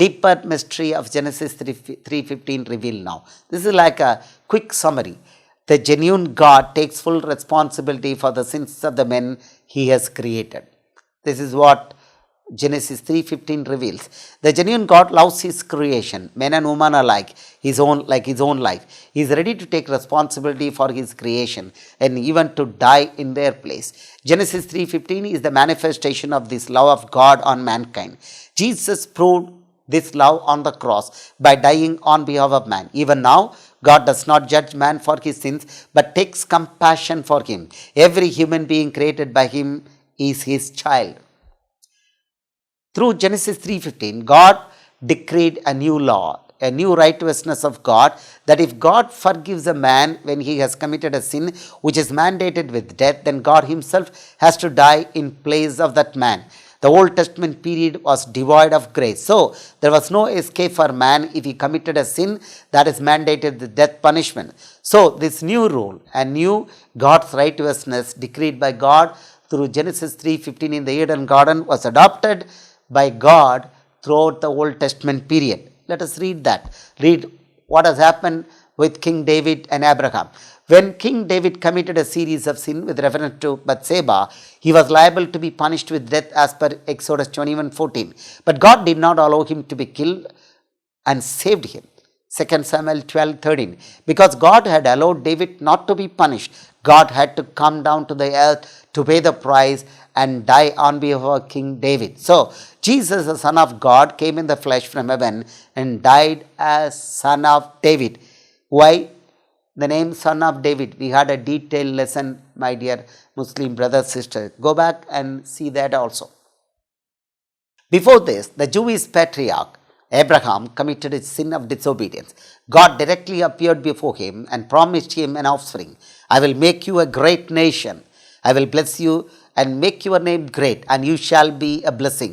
deeper mystery of Genesis 3:15 revealed now. This is like a quick summary. The genuine God takes full responsibility for the sins of the men he has created. This is what Genesis 3:15 reveals. The genuine God loves his creation, men and women alike, like his own life. He is ready to take responsibility for his creation and even to die in their place. Genesis 3:15 is the manifestation of this love of God on mankind. Jesus proved this love on the cross by dying on behalf of man. Even now, God does not judge man for his sins, but takes compassion for him. Every human being created by him is his child. Through Genesis 3:15, God decreed a new law, a new righteousness of God, that if God forgives a man when he has committed a sin which is mandated with death, then God himself has to die in place of that man. The Old Testament period was devoid of grace. So, there was no escape for man if he committed a sin that is mandated with death punishment. So, this new rule and new God's righteousness decreed by God through Genesis 3:15 in the Eden garden was adopted by God throughout the Old Testament period. Let us read that. Read what has happened with King David and Abraham. When King David committed a series of sin with reference to Bathsheba, he was liable to be punished with death as per Exodus 21:14. But God did not allow him to be killed and saved him. 2 Samuel 12:13. Because God had allowed David not to be punished, God had to come down to the earth to pay the price and die on behalf of King David. So, Jesus, the Son of God, came in the flesh from heaven and died as Son of David. Why the name Son of David? We had a detailed lesson, my dear Muslim brothers, sisters. Go back and see that also. Before this, the Jewish patriarch Abraham committed a sin of disobedience. God directly appeared before him and promised him an offspring. I will make you a great nation. I will bless you and make your name great, and you shall be a blessing.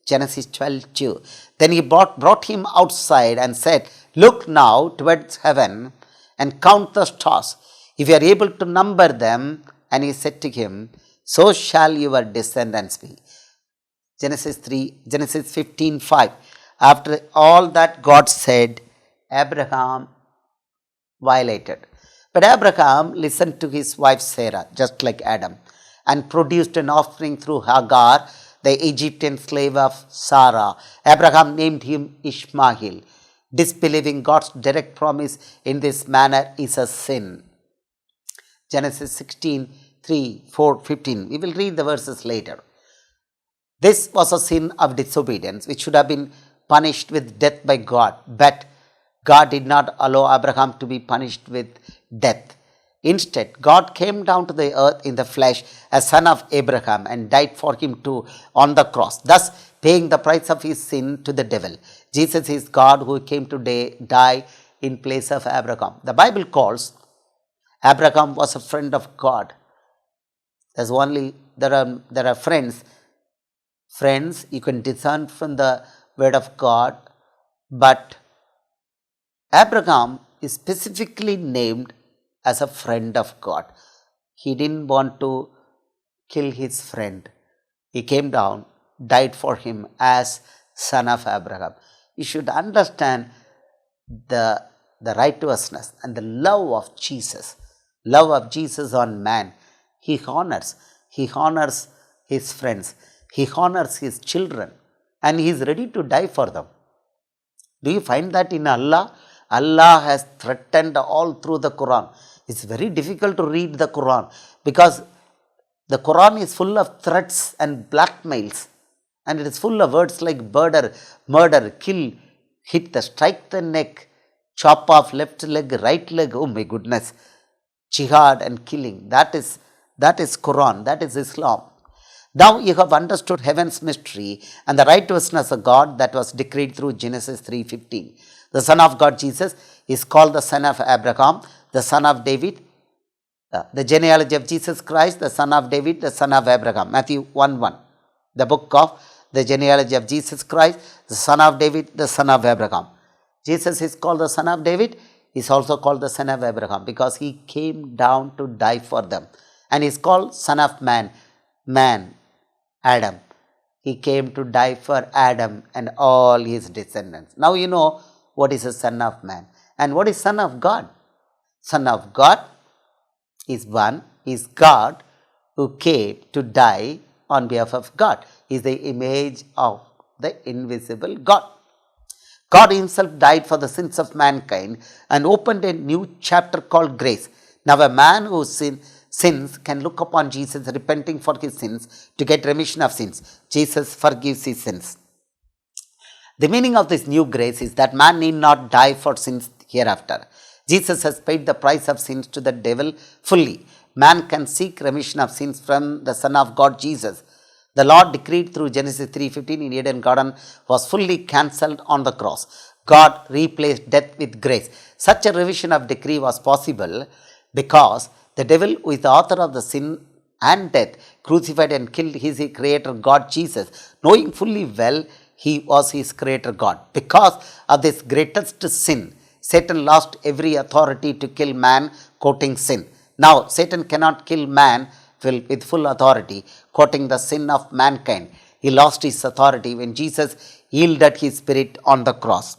Genesis 12:2. Then he brought him outside and said, look now towards heaven and count the stars, if you are able to number them. And he said to him, so shall your descendants be. Genesis 15:5. After all that God said, Abraham violated. But Abraham listened to his wife Sarah, just like Adam, and produced an offspring through Hagar, the Egyptian slave of Sarah. Abraham named him Ishmael. Disbelieving God's direct promise in this manner is a sin. Genesis 16:3-4-15. We will read the verses later. This was a sin of disobedience which should have been punished with death by God, but God did not allow Abraham to be punished with death. Instead, God came down to the earth in the flesh as Son of Abraham and died for him too on the cross, thus paying the price of his sin to the devil. Jesus is God who came to die in place of Abraham. The Bible calls Abraham was a friend of God. There are friends. Friends, you can discern from the word of God, but Abraham is specifically named as a friend of God. He didn't want to kill his friend. He came down, died for him as Son of Abraham. You should understand the righteousness and the love of Jesus. Love of Jesus on man. He honors his friends. He honors his children, and he is ready to die for them. Do you find that in Allah? Allah has threatened all through the Quran. It's very difficult to read the Quran because the Quran is full of threats and blackmails, and it is full of words like murder, kill, hit strike the neck, chop off left leg, right leg. Oh my goodness. Jihad and killing. That is Quran. That is Islam. Now you have understood heaven's mystery and the righteousness of God that was decreed through Genesis 3:15. The Son of God, Jesus, is called the Son of Abraham, the Son of David. The genealogy of Jesus Christ, the Son of David, the Son of Abraham. Matthew 1:1. The book of the genealogy of Jesus Christ, the Son of David, the Son of Abraham. Jesus is called the Son of David. He is also called the Son of Abraham because he came down to die for them. And he is called Son of Man, Adam. He came to die for Adam and all his descendants. Now you know what is a Son of Man and what is Son of God. Son of God is one, is God who came to die on behalf of God. He is the image of the invisible God. God himself died for the sins of mankind and opened a new chapter called grace. Now a man who sins can look upon Jesus repenting for his sins to get remission of sins. Jesus forgives his sins. The meaning of this new grace is that man need not die for sins hereafter. Jesus has paid the price of sins to the devil fully. Man can seek remission of sins from the Son of God, Jesus. The Lord decreed through Genesis 3:15 in Eden Garden was fully cancelled on the cross. God replaced death with grace. Such a revision of decree was possible because the devil, who is the author of the sin and death, crucified and killed his creator God Jesus, knowing fully well he was his creator God. Because of this greatest sin, Satan lost every authority to kill man, quoting sin. Now, Satan cannot kill man with full authority, quoting the sin of mankind. He lost his authority when Jesus yielded his spirit on the cross.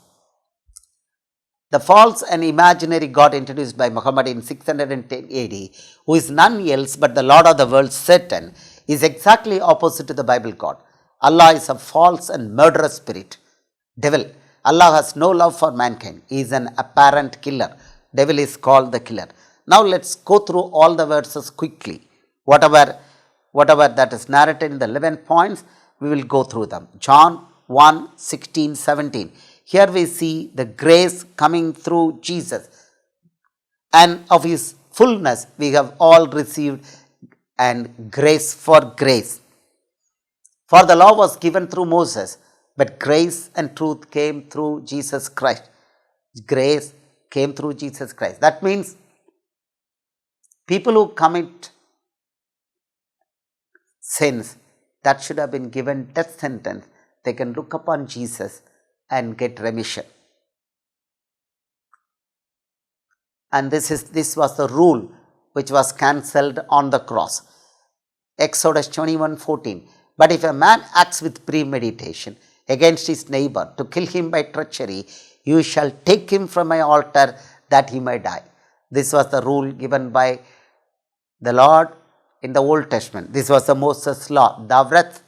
The false and imaginary God introduced by Muhammad in 610 AD, who is none else but the Lord of the world, Satan, is exactly opposite to the Bible God. Allah is a false and murderous spirit. Devil. Allah has no love for mankind. He is an apparent killer. Devil is called the killer. Now let's go through all the verses quickly. Whatever that is narrated in the 11 points, we will go through them. John 1, 16, 17. Here we see the grace coming through Jesus, and of his fullness we have all received, and grace for grace. For the law was given through Moses, but grace and truth came through Jesus Christ. Grace came through Jesus Christ. That means people who commit sins that should have been given death sentence, they can look upon Jesus and get remission. And this was the rule which was cancelled on the cross. Exodus 21:14. But if a man acts with premeditation against his neighbor to kill him by treachery, you shall take him from my altar that he may die. This was the rule given by the Lord in the Old Testament. This was the Moses law. Davrath.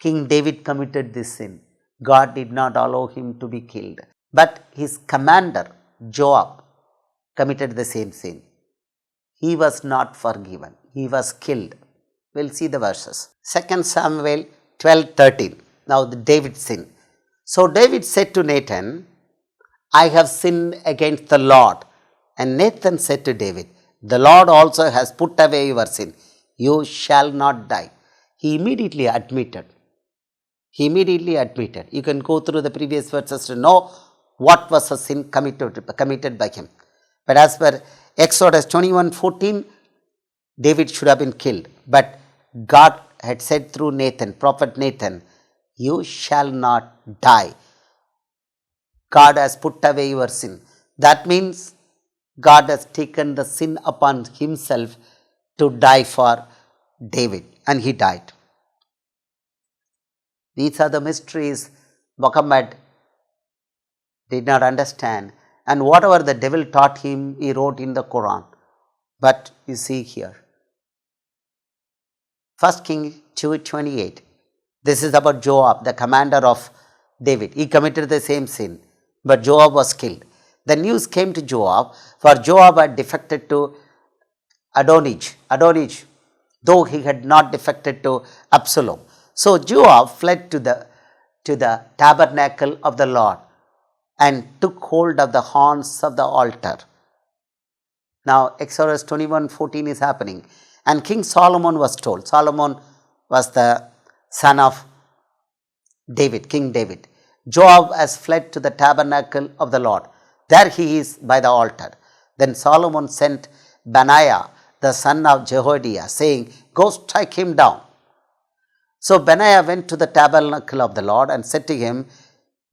King David committed this sin. God did not allow him to be killed. But his commander, Joab, committed the same sin. He was not forgiven. He was killed. We'll see the verses. 2 Samuel 12:13. Now David sinned. So David said to Nathan, I have sinned against the Lord. And Nathan said to David, the Lord also has put away your sin. You shall not die. He immediately admitted. You can go through the previous verses to know what was a sin committed by him. But as per Exodus 21:14, David should have been killed. But God had said through Nathan, prophet Nathan, you shall not die. God has put away your sin. That means God has taken the sin upon himself to die for David, and he died. These are the mysteries Muhammad did not understand, and whatever the devil taught him, he wrote in the Quran. But you see here, 1 Kings 2:28. This is about Joab, the commander of David. He committed the same sin, but Joab was killed. The news came to Joab, for Joab had defected to Adonijah, though he had not defected to Absalom. So Joab fled to the tabernacle of the Lord and took hold of the horns of the altar. Now Exodus 21:14 is happening, and King Solomon was told. Solomon was the son of David, King David. Joab has fled to the tabernacle of the Lord. There he is by the altar. Then Solomon sent Benaiah, the son of Jehoiada, saying, go strike him down. So Benaiah went to the tabernacle of the Lord and said to him,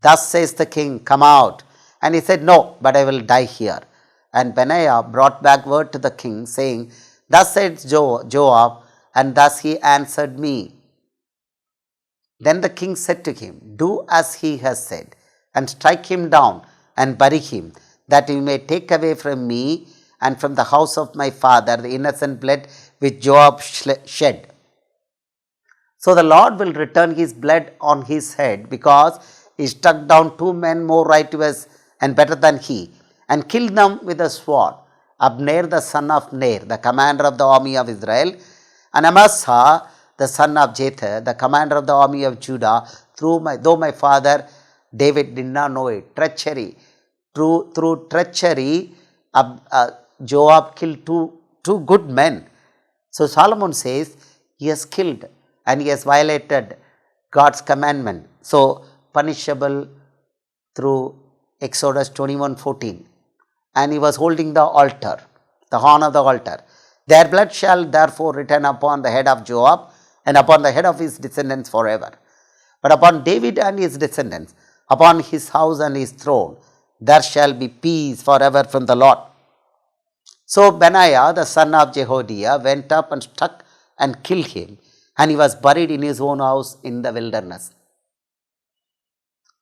thus says the king, come out. And he said, no, but I will die here. And Benaiah brought back word to the king, saying, thus said Joab, and thus he answered me. Then the king said to him, do as he has said, and strike him down and bury him, that you may take away from me and from the house of my father the innocent blood which Joab shed. So the Lord will return his blood on his head, because he struck down 2 men more righteous and better than he, and killed them with a sword, Abner the son of Ner, the commander of the army of Israel, and Amasa the son of Jether, the commander of the army of Judah, though my father David did not know it. Treachery. Through treachery, Joab killed two good men. So Solomon says he has killed and he has violated God's commandment. So punishable through Exodus 21:14. And he was holding the altar, the horn of the altar. Their blood shall therefore return upon the head of Joab and upon the head of his descendants forever. But upon David and his descendants, upon his house and his throne, there shall be peace forever from the Lord. So Benaiah, the son of Jehoiada, went up and struck and killed him, and he was buried in his own house in the wilderness.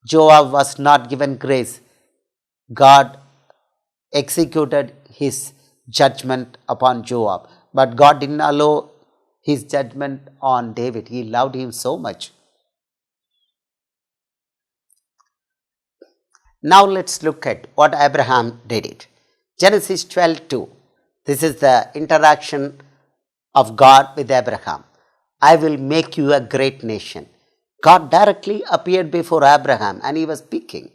Joab was not given grace. God executed his judgment upon Joab, but God didn't allow his judgment on David. He loved him so much. Now let's look at what Abraham did it. Genesis 12:2. This is the interaction of God with Abraham. I will make you a great nation. God directly appeared before Abraham and he was speaking.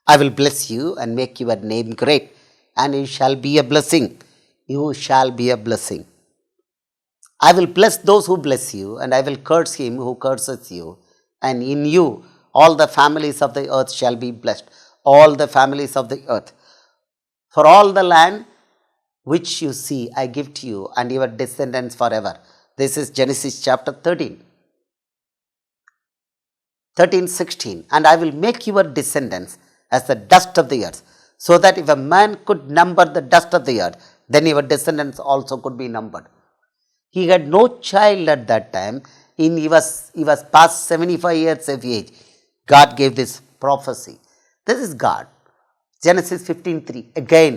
I will bless you and make your name great, and you shall be a blessing. You shall be a blessing. I will bless those who bless you, and I will curse him who curses you. And in you all the families of the earth shall be blessed. All the families of the earth. For all the land which you see, I give to you and your descendants forever. This is Genesis chapter 13. 13:16. And I will make your descendants as the dust of the earth, so that if a man could number the dust of the earth, then your descendants also could be numbered. He had no child at that time. He was past 75 years of age. God gave this prophecy. This is God. Genesis 15:3. Again,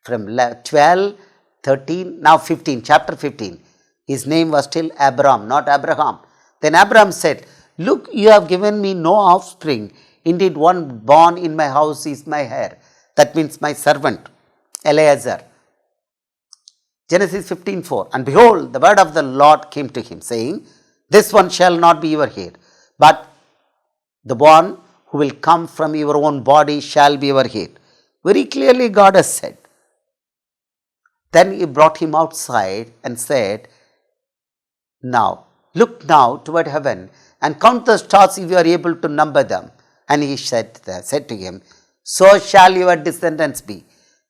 from 12, 13, now 15, chapter 15. His name was still Abram, not Abraham. Then Abram said, look, you have given me no offspring. Indeed, one born in my house is my heir. That means my servant, Eliezer. Genesis 15:4. And behold, the word of the Lord came to him, saying, this one shall not be your heir, but the one who will come from your own body shall be your heir. Very clearly God has said. Then he brought him outside and said, now, look now toward heaven and count the stars if you are able to number them. And he said to him, so shall your descendants be.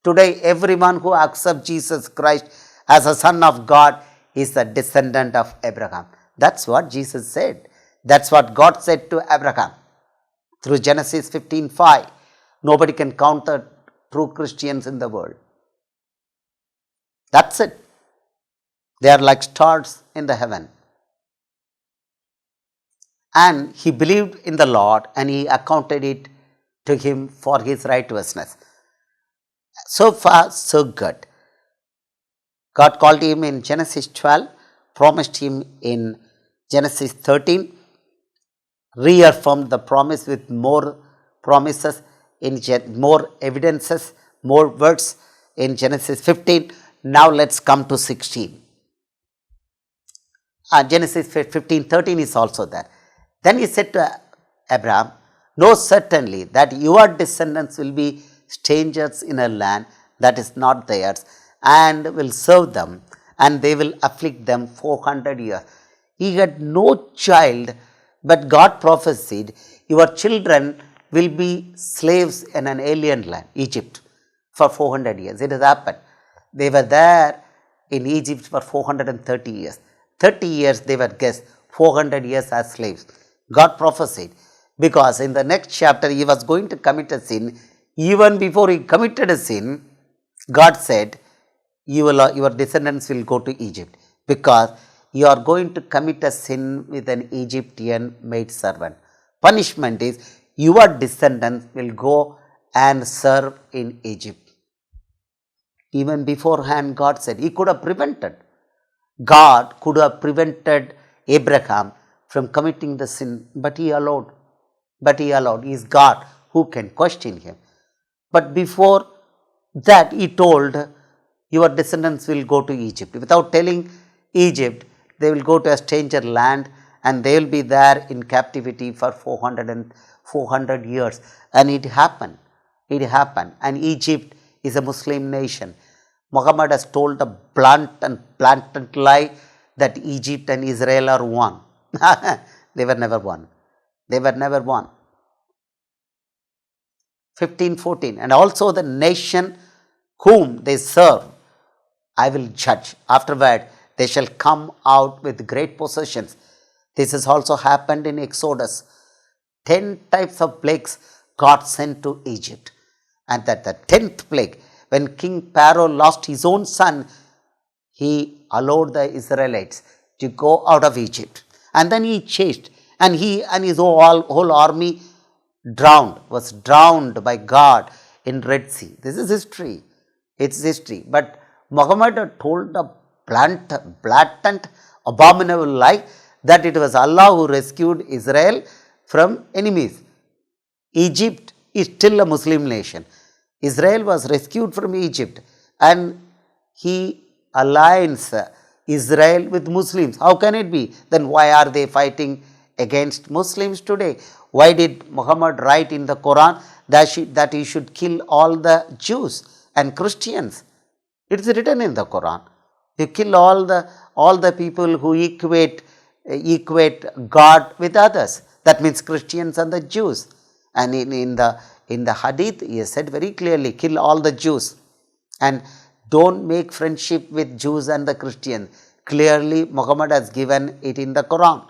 Today, everyone who accepts Jesus Christ as a son of God is a descendant of Abraham. That's what Jesus said. That's what God said to Abraham. Through Genesis 15:5, nobody can count the true Christians in the world. That's it. They are like stars in the heaven. And he believed in the Lord and he accounted it to him for his righteousness. So far, so good. God called him in Genesis 12, promised him in Genesis 13, reaffirmed the promise with more promises, more evidences, more words in Genesis 15. Now let's come to 16. Genesis 15:13 is also there. Then he said to Abraham, know certainly that your descendants will be strangers in a land that is not theirs, and will serve them, and they will afflict them 400 years. He had no child, but God prophesied, your children will be slaves in an alien land, Egypt, for 400 years. It has happened. They were there in Egypt for 430 years. 30 years they were guests, 400 years as slaves. God prophesied, because in the next chapter he was going to commit a sin. Even before he committed a sin, God said, your descendants will go to Egypt, because you are going to commit a sin with an Egyptian maidservant. Punishment is your descendants will go and serve in Egypt. Even beforehand, God said He could have prevented. God could have prevented Abraham from committing the sin, but He allowed. He is God. Who can question Him? But before that, He told, your descendants will go to Egypt. Without telling Egypt, they will go to a stranger land and they will be there in captivity for 400 years. And it happened. And Egypt is a Muslim nation. Muhammad has told a blunt and blatant lie that Egypt and Israel are one. They were never one. 15:14, and also the nation whom they serve I will judge. Afterward, they shall come out with great possessions. This has also happened in Exodus. 10 types of plagues God sent to Egypt. And that the 10th plague, when King Pharaoh lost his own son, he allowed the Israelites to go out of Egypt. And then he chased, and he and his whole army was drowned by God in Red Sea. This is history. It's history. But Muhammad had told a blatant, abominable lie that it was Allah who rescued Israel from enemies. Egypt is still a Muslim nation. Israel was rescued from Egypt, and he aligns Israel with Muslims. How can it be? Then why are they fighting against Muslims today? Why did Muhammad write in the Quran that he should kill all the Jews and Christians? It is written in the Quran. You kill all the people who equate God with others. That means Christians and the Jews. And in the Hadith, he has said very clearly, kill all the Jews and don't make friendship with Jews and the Christians. Clearly, Muhammad has given it in the Quran.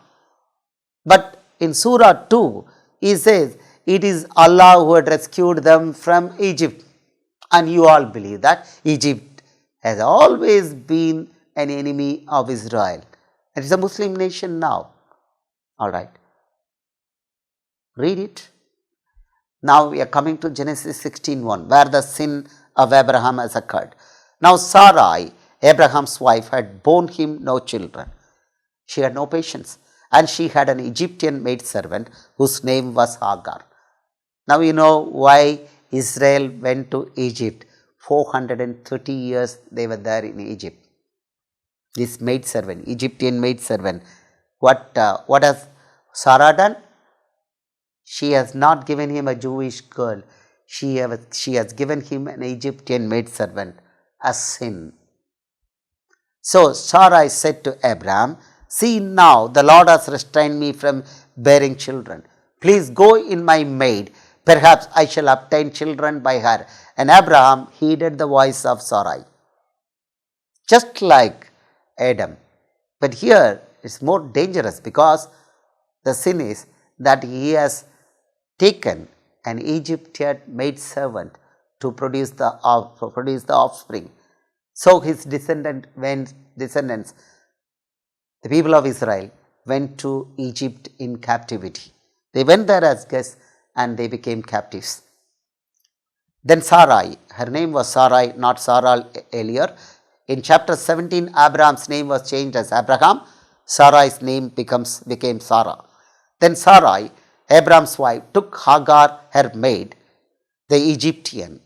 But in Surah 2, he says, it is Allah who had rescued them from Egypt. And you all believe that Egypt has always been an enemy of Israel. It is a Muslim nation now. All right. Read it. Now we are coming to Genesis 16:1, where the sin of Abraham has occurred. Now Sarai, Abraham's wife, had borne him no children. She had no patience, and she had an Egyptian maidservant whose name was Hagar. Now you know why Israel went to Egypt. 430 years they were there in Egypt. This maidservant, Egyptian maidservant, what has Sarah done? She has not given him a Jewish girl. She has given him an Egyptian maidservant, a sin. So Sarai said to Abraham, see now, the Lord has restrained me from bearing children. Please go in my maid. Perhaps I shall obtain children by her. And Abraham heeded the voice of Sarai. Just like Adam. But here it's more dangerous because the sin is that he has taken an Egyptian maidservant to produce the offspring. So his descendants, the people of Israel, went to Egypt in captivity. They went there as guests and they became captives. Then Sarai, her name was Sarai, not Sarah earlier. In chapter 17, Abraham's name was changed as Abraham. Sarai's name became Sarah. Then Sarai, Abraham's wife, took Hagar, her maid, the Egyptian,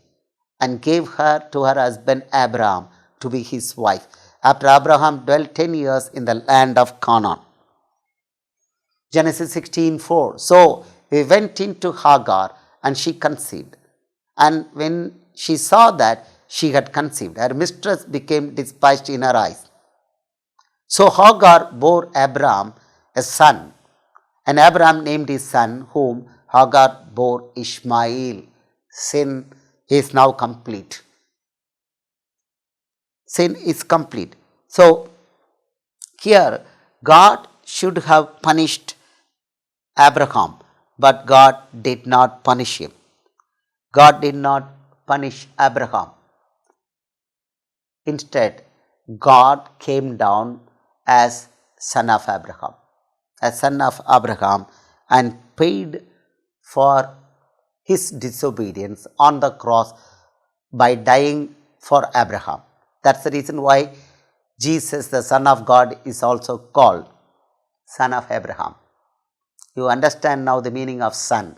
and gave her to her husband Abraham to be his wife, after Abraham dwelt 10 years in the land of Canaan. Genesis 16:4. So we went into Hagar, and she conceived. And when she saw that she had conceived, her mistress became despised in her eyes. So Hagar bore Abraham a son, and Abraham named his son, whom Hagar bore, Ishmael. Sin is now complete. Sin is complete. So here God should have punished Abraham, but God did not punish him. God did not punish Abraham. Instead, God came down as son of Abraham, a son of Abraham, and paid for his disobedience on the cross by dying for Abraham. That's the reason why Jesus, the Son of God, is also called Son of Abraham. You understand now the meaning of son.